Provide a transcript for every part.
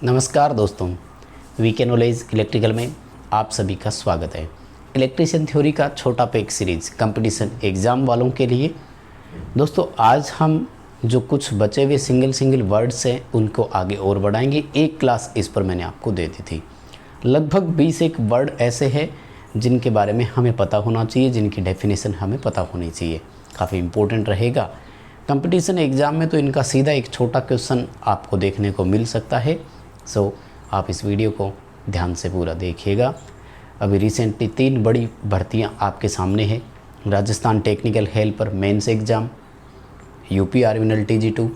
नमस्कार दोस्तों, VK knowledge electrical में आप सभी का स्वागत है। इलेक्ट्रिशियन थ्योरी का छोटा पेक सीरीज कंपटीशन एग्ज़ाम वालों के लिए। दोस्तों आज हम जो कुछ बचे हुए सिंगल वर्ड्स हैं उनको आगे और बढ़ाएंगे। एक क्लास इस पर मैंने आपको दे दी थी। लगभग 20 एक वर्ड ऐसे हैं जिनके बारे में हमें पता होना चाहिए, जिनकी डेफिनेशन हमें पता होनी चाहिए। काफ़ी इम्पोर्टेंट रहेगा कंपटीशन एग्ज़ाम में, तो इनका सीधा एक छोटा क्वेश्चन आपको देखने को मिल सकता है। सो आप इस वीडियो को ध्यान से पूरा देखिएगा। अभी रिसेंटली 3 बड़ी भर्तियां आपके सामने हैं। Rajasthan technical helper mains exam, UP आर्मिनल TG2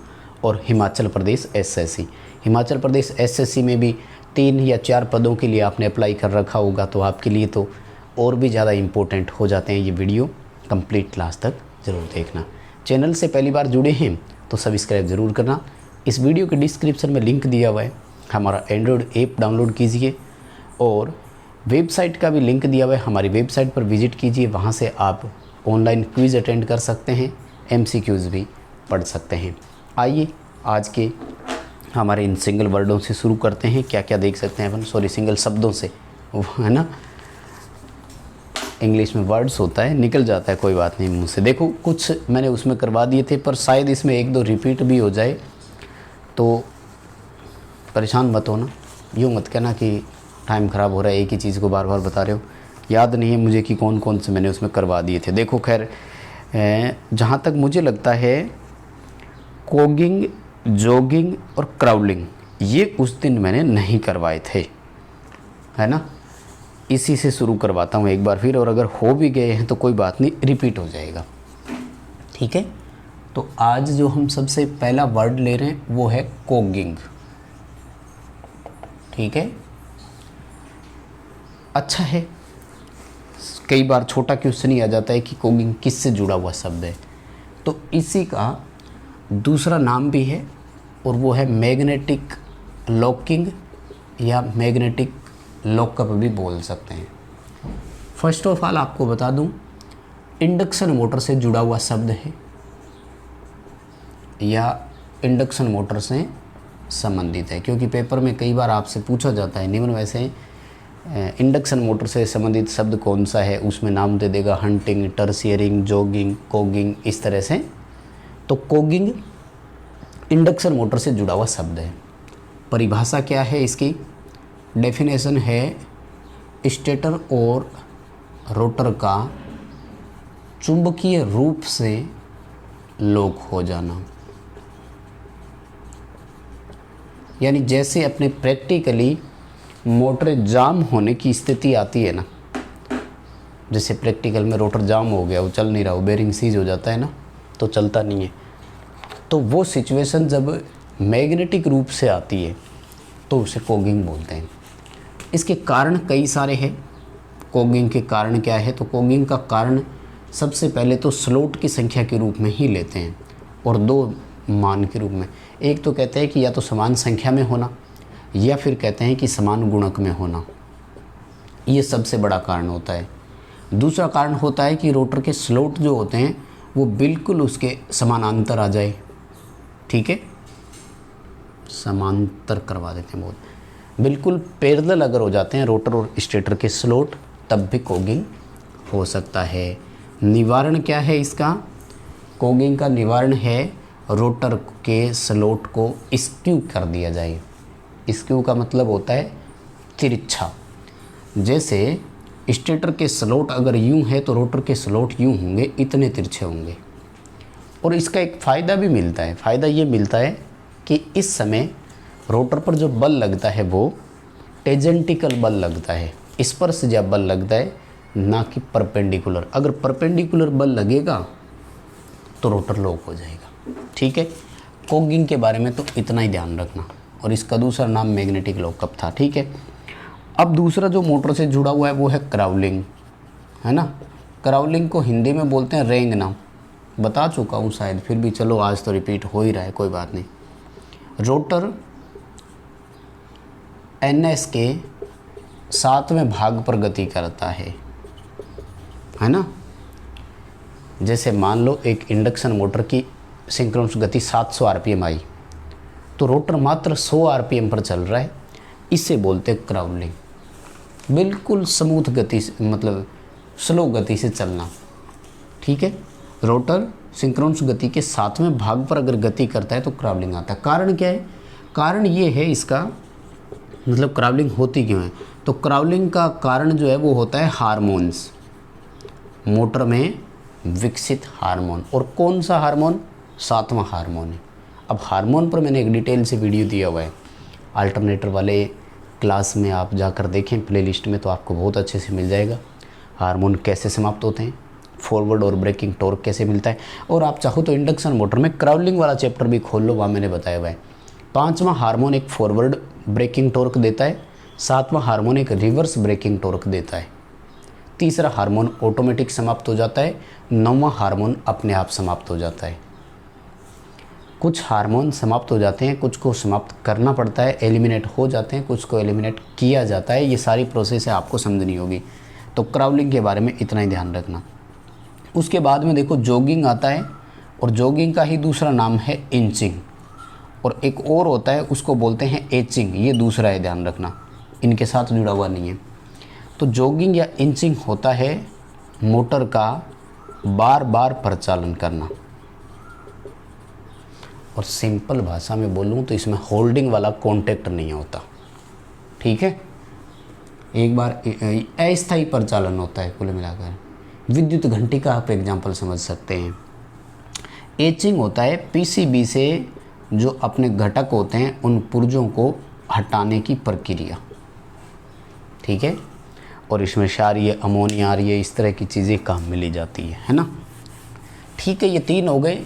और हिमाचल प्रदेश SSC। हिमाचल प्रदेश SSC में भी 3 या 4 पदों के लिए आपने अप्लाई कर रखा होगा, तो आपके लिए तो और भी ज़्यादा इम्पोर्टेंट हो जाते हैं। ये वीडियो कंप्लीट लास्ट तक ज़रूर देखना। चैनल से पहली बार जुड़े हैं तो सब्सक्राइब ज़रूर करना। इस वीडियो के डिस्क्रिप्शन में लिंक दिया हुआ है, हमारा एंड्रॉयड ऐप डाउनलोड कीजिए और वेबसाइट का भी लिंक दिया हुआ है, हमारी वेबसाइट पर विजिट कीजिए। वहाँ से आप ऑनलाइन क्विज़ अटेंड कर सकते हैं, MCQs भी पढ़ सकते हैं। आइए आज के हमारे इन सिंगल वर्डों से शुरू करते हैं। क्या क्या देख सकते हैं अपन, सिंगल शब्दों से, है ना। इंग्लिश में वर्ड्स होता है, निकल जाता है, कोई बात नहीं मुँह से। देखो कुछ मैंने उसमें करवा दिए थे, पर शायद इसमें 1-2 रिपीट भी हो जाए तो परेशान मत होना। यूँ मत कहना कि टाइम ख़राब हो रहा है, एक ही चीज़ को बार बार बता रहे हो। याद नहीं है मुझे कि कौन कौन से मैंने उसमें करवा दिए थे। देखो खैर, जहाँ तक मुझे लगता है कोगिंग, जॉगिंग और क्राउलिंग ये उस दिन मैंने नहीं करवाए थे, है ना। इसी से शुरू करवाता हूँ एक बार फिर, और अगर हो भी गए हैं तो कोई बात नहीं, रिपीट हो जाएगा, ठीक है। तो आज जो हम सबसे पहला वर्ड ले रहे हैं वो है कोगिंग, ठीक है। अच्छा है, कई बार छोटा क्वेश्चन ही आ जाता है कि कोगिंग किससे जुड़ा हुआ शब्द है। तो इसी का दूसरा नाम भी है और वो है मैग्नेटिक लॉकिंग या मैग्नेटिक लॉकअप भी बोल सकते हैं। फर्स्ट ऑफ ऑल आपको बता दूं, इंडक्शन मोटर से जुड़ा हुआ शब्द है या इंडक्शन मोटर से संबंधित है, क्योंकि पेपर में कई बार आपसे पूछा जाता है निम्न वैसे इंडक्शन मोटर से संबंधित शब्द कौन सा है, उसमें नाम दे देगा हंटिंग, टर्सियरिंग, जॉगिंग, कोगिंग, इस तरह से। तो कोगिंग इंडक्शन मोटर से जुड़ा हुआ शब्द है। परिभाषा क्या है इसकी, डेफिनेशन है स्टेटर और रोटर का चुंबकीय रूप से लॉक हो जाना। यानी जैसे अपने प्रैक्टिकली मोटर जाम होने की स्थिति आती है ना, जैसे प्रैक्टिकल में रोटर जाम हो गया, वो चल नहीं रहा, वो बेरिंग सीज हो जाता है ना, तो चलता नहीं है। तो वो सिचुएशन जब मैग्नेटिक रूप से आती है तो उसे कोगिंग बोलते हैं। इसके कारण कई सारे हैं। कोगिंग के कारण क्या है, तो कोगिंग का कारण सबसे पहले तो स्लॉट की संख्या के रूप में ही लेते हैं और 2 मान के रूप में। एक तो कहते हैं कि या तो समान संख्या में होना, या फिर कहते हैं कि समान गुणक में होना। ये सबसे बड़ा कारण होता है। दूसरा कारण होता है कि रोटर के स्लॉट जो होते हैं वो बिल्कुल उसके समानांतर आ जाए, ठीक है, समांतर करवा देते हैं, बहुत बिल्कुल पैरेलल अगर हो जाते हैं रोटर और स्टेटर के स्लॉट, तब भी कोगिंग हो सकता है। निवारण क्या है इसका, कोगिंग का निवारण है रोटर के स्लॉट को स्क्यू कर दिया जाए। स्क्यू का मतलब होता है तिरछा। जैसे स्टेटर के स्लॉट अगर यूं है तो रोटर के स्लॉट यूं होंगे, इतने तिरछे होंगे। और इसका एक फ़ायदा भी मिलता है। फ़ायदा ये मिलता है कि इस समय रोटर पर जो बल लगता है वो टेंजेंटिकल बल लगता है, स्पर्शज्या बल लगता है, ना कि परपेंडिकुलर। अगर परपेंडिकुलर बल लगेगा तो रोटर लॉक हो जाएगा, ठीक है। कोगिंग के बारे में तो इतना ही ध्यान रखना। और इसका दूसरा नाम मैग्नेटिक लॉकअप था, ठीक है। अब दूसरा जो मोटर से जुड़ा हुआ है वो है क्राउलिंग, है ना। क्राउलिंग को हिंदी में बोलते हैं रेंगना। बता चुका हूँ शायद, फिर भी चलो आज तो रिपीट हो ही रहा है, कोई बात नहीं। रोटर NS के 7वें भाग पर गति करता है ना। जैसे मान लो एक इंडक्शन मोटर की सिंक्रोनस गति 700 RPM आई, तो रोटर मात्र 100 आरपीएम पर चल रहा है, इसे बोलते हैं क्राउलिंग। बिल्कुल स्मूथ गति से, मतलब स्लो गति से चलना, ठीक है। रोटर सिंक्रोनस गति के 7वें भाग पर अगर गति करता है तो क्राउलिंग आता है। कारण क्या है? कारण ये है इसका, मतलब क्राउलिंग होती क्यों है? तो क्राउलिंग का कारण जो है वो होता है हार्मोन्स, मोटर में विकसित हार्मोन। और कौन सा हार्मोन? 7वां हार्मोन है। अब हार्मोन पर मैंने एक डिटेल से वीडियो दिया हुआ है, अल्टरनेटर वाले क्लास में आप जाकर देखें प्लेलिस्ट में, तो आपको बहुत अच्छे से मिल जाएगा। हार्मोन कैसे समाप्त होते हैं, फॉरवर्ड और ब्रेकिंग टॉर्क कैसे मिलता है। और आप चाहो तो इंडक्शन मोटर में क्राउलिंग वाला चैप्टर भी खोल लो, वहाँ मैंने बताया हुआ है। 5वां हार्मोन एक फॉरवर्ड ब्रेकिंग टॉर्क देता है, 7वां हार्मोन एक रिवर्स ब्रेकिंग टॉर्क देता है, 3रा हार्मोन ऑटोमेटिक समाप्त हो जाता है, 9वां हार्मोन अपने आप समाप्त हो जाता है। कुछ हार्मोन समाप्त हो जाते हैं, कुछ को समाप्त करना पड़ता है, एलिमिनेट हो जाते हैं, कुछ को एलिमिनेट किया जाता है। ये सारी प्रोसेस है, आपको समझनी होगी। तो क्राउलिंग के बारे में इतना ही ध्यान रखना। उसके बाद में देखो जॉगिंग आता है, और जॉगिंग का ही दूसरा नाम है इंचिंग। और एक और होता है, उसको बोलते हैं एचिंग, ये दूसरा है, ध्यान रखना, इनके साथ जुड़ा हुआ नहीं है। तो जॉगिंग या इंचिंग होता है मोटर का बार बार परिचालन करना। और सिंपल भाषा में बोलूँ तो इसमें होल्डिंग वाला कॉन्टैक्ट नहीं होता, ठीक है। एक बार अस्थायी परिचालन होता है कुल मिलाकर। विद्युत घंटी का आप एग्जाम्पल समझ सकते हैं। एचिंग होता है पीसीबी से जो अपने घटक होते हैं उन पुर्जों को हटाने की प्रक्रिया, ठीक है। और इसमें क्षारीय, अमोनिया, इस तरह की चीज़ें काम में ली जाती है ना। ठीक है, ये 3 हो गए।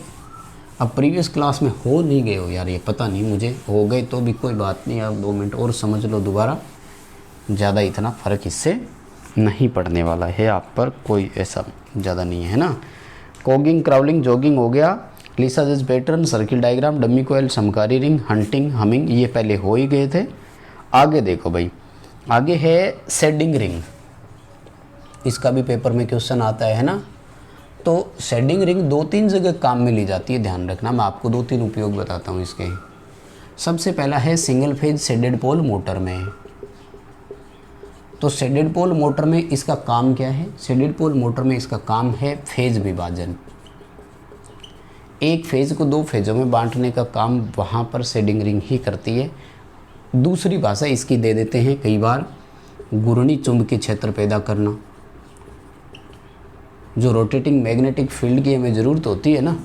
अब प्रीवियस क्लास में हो नहीं गए हो यार, ये पता नहीं मुझे, हो गए तो भी कोई बात नहीं, आप 2 मिनट और समझ लो दोबारा, ज़्यादा इतना फ़र्क इससे नहीं पड़ने वाला है आप पर, कोई ऐसा ज़्यादा नहीं है ना। कॉगिंग, क्राउलिंग, जॉगिंग हो गया। लीसा जज पैटर्न, सर्किल डायग्राम, डमी कोयल, समकारी रिंग, हंटिंग, हमिंग, ये पहले हो ही गए थे। आगे देखो भाई, आगे है शेडिंग रिंग। इसका भी पेपर में क्वेश्चन आता है ना। तो शेडिंग रिंग 2-3 जगह काम में ली जाती है, ध्यान रखना। मैं आपको 2-3 उपयोग बताता हूँ इसके। सबसे पहला है single phase shaded pole motor में। तो शेडेड पोल मोटर में इसका काम क्या है? शेडेड पोल मोटर में इसका काम है फेज विभाजन। एक फेज को 2 फेजों में बांटने का काम वहाँ पर शेडिंग रिंग ही करती है। दूसरी भाषा इसकी दे देते हैं कई बार, घूर्णी चुंबकीय क्षेत्र पैदा करना। जो रोटेटिंग मैग्नेटिक फील्ड की हमें ज़रूरत होती है ना,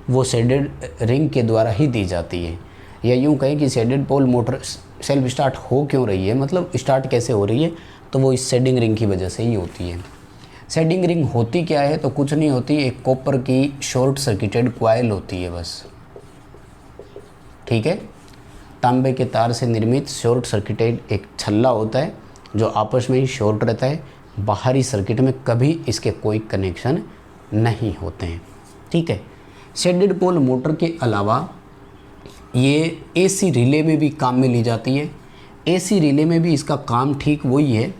वो शेडेड रिंग के द्वारा ही दी जाती है। या यूँ कहें कि shaded pole motor self start हो क्यों रही है, मतलब स्टार्ट कैसे हो रही है, तो वो इस शेडिंग रिंग की वजह से ही होती है। शेडिंग रिंग होती क्या है? तो कुछ नहीं होती, एक कॉपर की शॉर्ट सर्किटेड कॉइल होती है बस, ठीक है। तांबे के तार से निर्मित शॉर्ट सर्किटेड एक छल्ला होता है जो आपस में ही शॉर्ट रहता है। बाहरी सर्किट में कभी इसके कोई कनेक्शन नहीं होते हैं, ठीक है। शेडेड पोल मोटर के अलावा ये एसी रिले में भी काम में ली जाती है। एसी रिले में भी इसका काम ठीक वही है,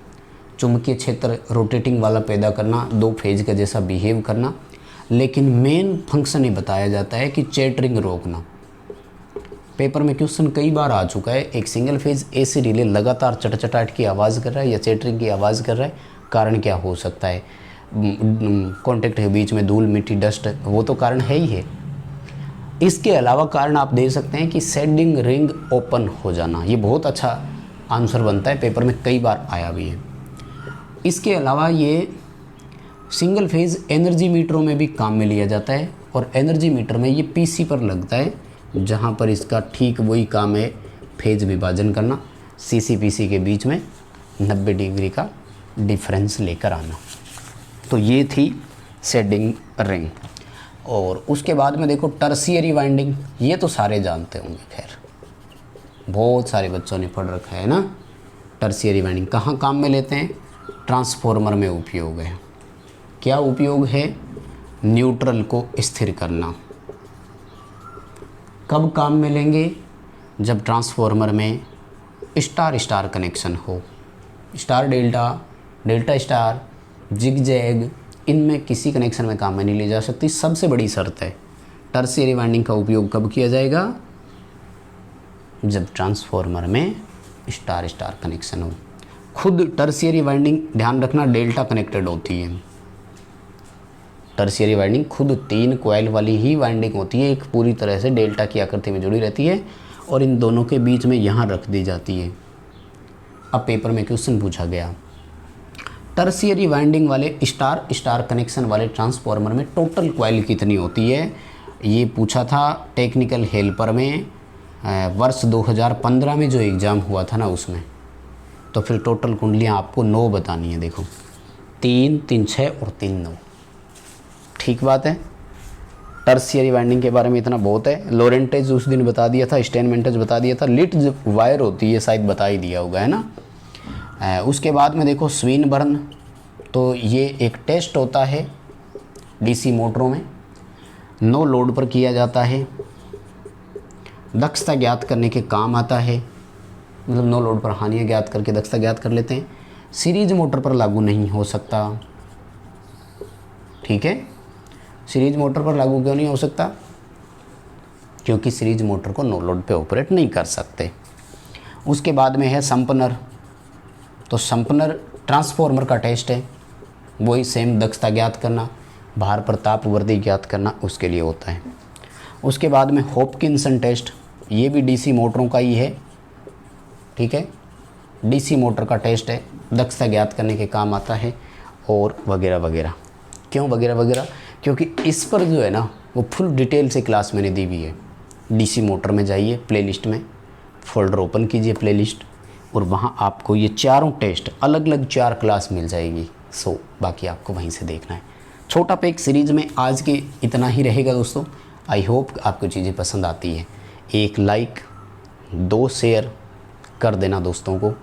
चुंबकीय क्षेत्र रोटेटिंग वाला पैदा करना, 2 फेज का जैसा बिहेव करना। लेकिन मेन फंक्शन ये बताया जाता है कि चैटरिंग रोकना। पेपर में क्वेश्चन कई बार आ चुका है, एक सिंगल फेज एसी रिले लगातार चटचटाहट की आवाज़ कर रहा है या चैटरिंग की आवाज़ कर रहा है, कारण क्या हो सकता है? कॉन्टैक्ट के बीच में धूल, मिट्टी, डस्ट, वो तो कारण है ही है। इसके अलावा कारण आप दे सकते हैं कि शेडिंग रिंग ओपन हो जाना, ये बहुत अच्छा आंसर बनता है, पेपर में कई बार आया भी है। इसके अलावा ये सिंगल फेज एनर्जी मीटरों में भी काम में लिया जाता है। और एनर्जी मीटर में ये पीसी पर लगता है, जहाँ पर इसका ठीक वही काम है, फेज विभाजन करना, सीसी पीसी के बीच में 90 डिग्री का डिफरेंस लेकर आना। तो ये थी शेडिंग रिंग। और उसके बाद में देखो टर्शियरी वाइंडिंग, ये तो सारे जानते होंगे, खैर बहुत सारे बच्चों ने पढ़ रखा है ना। टर्शियरी वाइंडिंग कहाँ काम में लेते हैं? ट्रांसफॉर्मर में उपयोग है। क्या उपयोग है? न्यूट्रल को स्थिर करना। कब काम में लेंगे? जब ट्रांसफॉर्मर में स्टार स्टार कनेक्शन हो, star delta, delta star, zigzag, इनमें किसी कनेक्शन में काम में नहीं ली जा सकती। सबसे बड़ी शर्त है टर्शियरी वाइंडिंग का उपयोग कब किया जाएगा? जब ट्रांसफॉर्मर में स्टार स्टार कनेक्शन हो। खुद टर्शियरी वाइंडिंग ध्यान रखना डेल्टा कनेक्टेड होती है। टर्शियरी वाइंडिंग खुद 3 कॉइल वाली ही वाइंडिंग होती है, एक पूरी तरह से डेल्टा की आकृति में जुड़ी रहती है और इन दोनों के बीच में यहाँ रख दी जाती है। अब पेपर में क्वेश्चन पूछा गया, टर्शियरी वाइंडिंग वाले स्टार स्टार कनेक्शन वाले ट्रांसफॉर्मर में टोटल कॉइल कितनी होती है। ये पूछा था टेक्निकल हेल्पर में वर्ष 2015 में जो एग्ज़ाम हुआ था ना उसमें। तो फिर टोटल कुंडलियाँ आपको 9 बतानी है। देखो 3, 3, 6 और 3, 9। ठीक बात है। टर्शियरी वाइंडिंग के बारे में इतना बहुत है। लोरेंटेज उस दिन बता दिया था, स्टेनमेंटेज बता दिया था, लिट वायर होती है शायद बता ही दिया होगा, है ना। उसके बाद में देखो स्विनबर्न, तो ये एक टेस्ट होता है डीसी मोटरों में, नो लोड पर किया जाता है, दक्षता ज्ञात करने के काम आता है, मतलब नो लोड पर हानियाँ ज्ञात करके दक्षता ज्ञात कर लेते हैं। सीरीज मोटर पर लागू नहीं हो सकता। ठीक है, सीरीज मोटर पर लागू क्यों नहीं हो सकता? क्योंकि सीरीज मोटर को नो लोड पे ऑपरेट नहीं कर सकते। उसके बाद में है संपनर, तो संपनर ट्रांसफॉर्मर का टेस्ट है, वही सेम दक्षता ज्ञात करना, भार पर ताप वृद्धि ज्ञात करना, उसके लिए होता है। उसके बाद में हॉपकिंसन टेस्ट, ये भी डीसी मोटरों का ही है। ठीक है, डीसी मोटर का टेस्ट है, दक्षता ज्ञात करने के काम आता है और वगैरह वगैरह। क्यों वगैरह वगैरह? क्योंकि इस पर जो है ना वो फुल डिटेल से क्लास मैंने दी हुई है। डीसी मोटर में जाइए, प्लेलिस्ट में फोल्डर ओपन कीजिए प्लेलिस्ट, और वहाँ आपको ये चारों टेस्ट अलग अलग 4 क्लास मिल जाएगी। सो बाकी आपको वहीं से देखना है। छोटा पैक सीरीज़ में आज के इतना ही रहेगा दोस्तों। आई होप आपको चीज़ें पसंद आती है। एक लाइक, 2 शेयर कर देना दोस्तों को।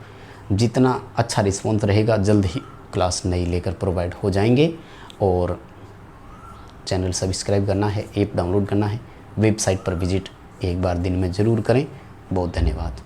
जितना अच्छा रिस्पॉन्स रहेगा जल्द ही क्लास नई लेकर प्रोवाइड हो जाएंगे। और चैनल सब्सक्राइब करना है, ऐप डाउनलोड करना है, वेबसाइट पर विजिट एक बार दिन में ज़रूर करें। बहुत धन्यवाद।